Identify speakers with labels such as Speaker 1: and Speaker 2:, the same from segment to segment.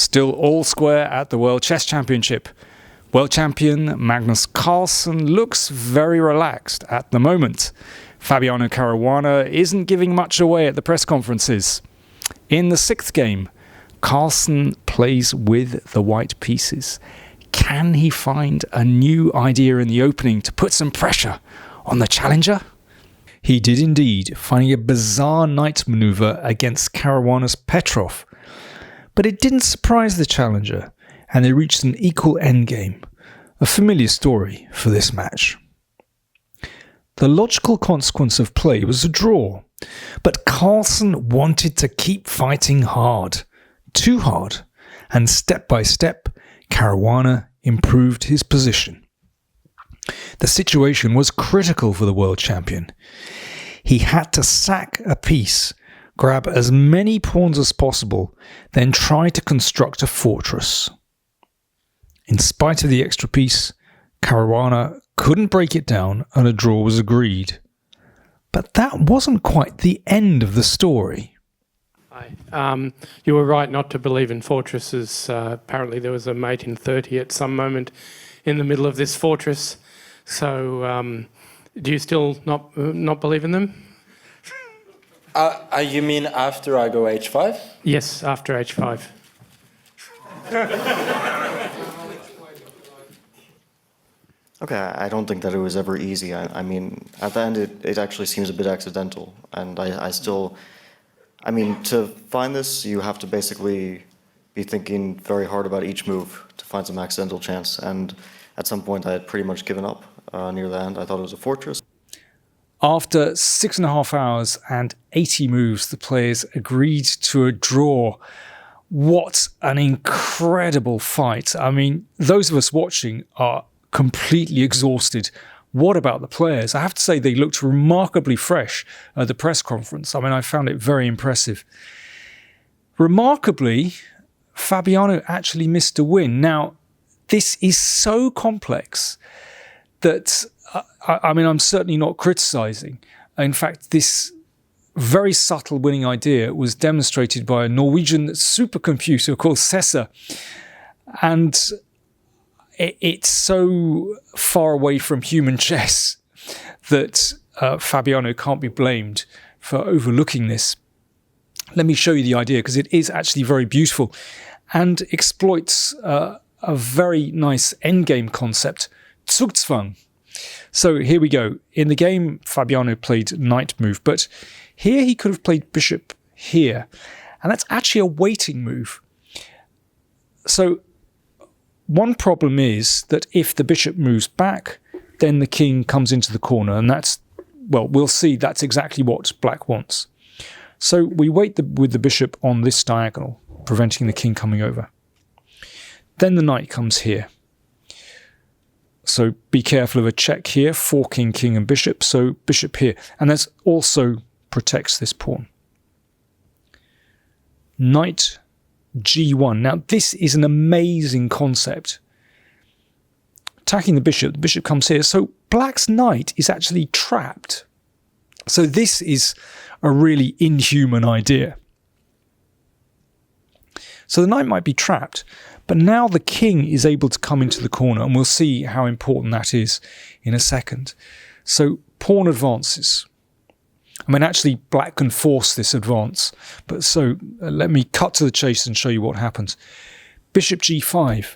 Speaker 1: Still all square at the World Chess Championship. World champion Magnus Carlsen looks very relaxed at the moment. Fabiano Caruana isn't giving much away at the press conferences. In the 6th game, Carlsen plays with the white pieces. Can he find a new idea in the opening to put some pressure on the challenger? He did indeed, finding a bizarre knight maneuver against Caruana's Petrov. But it didn't surprise the challenger, and they reached an equal endgame, a familiar story for this match. The logical consequence of play was a draw, but Carlsen wanted to keep fighting hard, too hard, and step by step, Caruana improved his position. The situation was critical for the world champion. He had to sack a piece, grab as many pawns as possible, then try to construct a fortress. In spite of the extra piece, Caruana couldn't break it down and a draw was agreed. But that wasn't quite the end of the story.
Speaker 2: You were right not to believe in fortresses. Apparently there was a mate in 30 at some moment in the middle of this fortress. So do you still not believe in them?
Speaker 3: You mean after I go h5?
Speaker 2: Yes, after h5.
Speaker 4: Okay, I don't think that it was ever easy. I mean, at the end, it actually seems a bit accidental. And I mean, to find this, you have to basically be thinking very hard about each move to find some accidental chance. And at some point, I had pretty much given up near the end. I thought it was a fortress.
Speaker 1: After 6.5 hours and 80 moves, the players agreed to a draw. What an incredible fight. I mean, those of us watching are completely exhausted. What about the players? I have to say they looked remarkably fresh at the press conference. I mean, I found it very impressive. Remarkably, Fabiano actually missed a win. Now, this is so complex that, I mean, I'm certainly not criticizing. In fact, this very subtle winning idea was demonstrated by a Norwegian supercomputer called Sessa. And it's so far away from human chess that Fabiano can't be blamed for overlooking this. Let me show you the idea, because it is actually very beautiful and exploits a very nice endgame concept, Zugzwang. So here we go. In the game, Fabiano played knight move, but here he could have played bishop here. And that's actually a waiting move. So one problem is that if the bishop moves back, then the king comes into the corner. And that's, well, we'll see that's exactly what black wants. So we wait with the bishop on this diagonal, preventing the king coming over. Then the knight comes here. So be careful of a check here, forking king and bishop. So bishop here. And that also protects this pawn. Knight G1. Now this is an amazing concept. Attacking the bishop comes here. So black's knight is actually trapped. So this is a really inhuman idea. So the knight might be trapped, but now the king is able to come into the corner, and we'll see how important that is in a second. So pawn advances. I mean, actually, black can force this advance. But so let me cut to the chase and show you what happens. Bishop G5.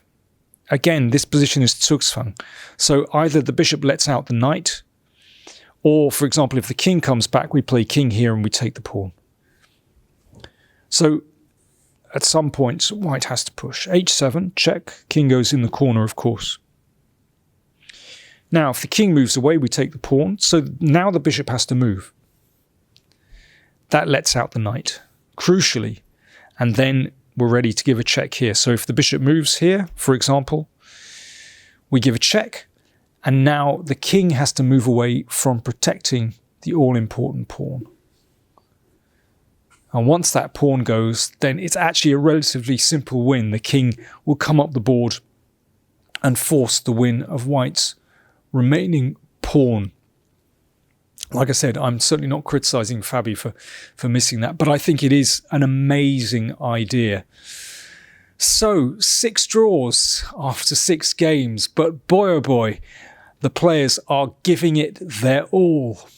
Speaker 1: Again, this position is Zugzwang. So either the bishop lets out the knight, or, for example, if the king comes back, we play king here and we take the pawn. So at some point, white has to push. H7, check. King goes in the corner, of course. Now, if the king moves away, we take the pawn. So now the bishop has to move. That lets out the knight, crucially. And then we're ready to give a check here. So if the bishop moves here, for example, we give a check. And now the king has to move away from protecting the all-important pawn. And once that pawn goes, then it's actually a relatively simple win. The king will come up the board and force the win of white's remaining pawn. Like I said, I'm certainly not criticizing Fabi for missing that, but I think it is an amazing idea. So 6 draws after 6 games, but boy oh boy, the players are giving it their all.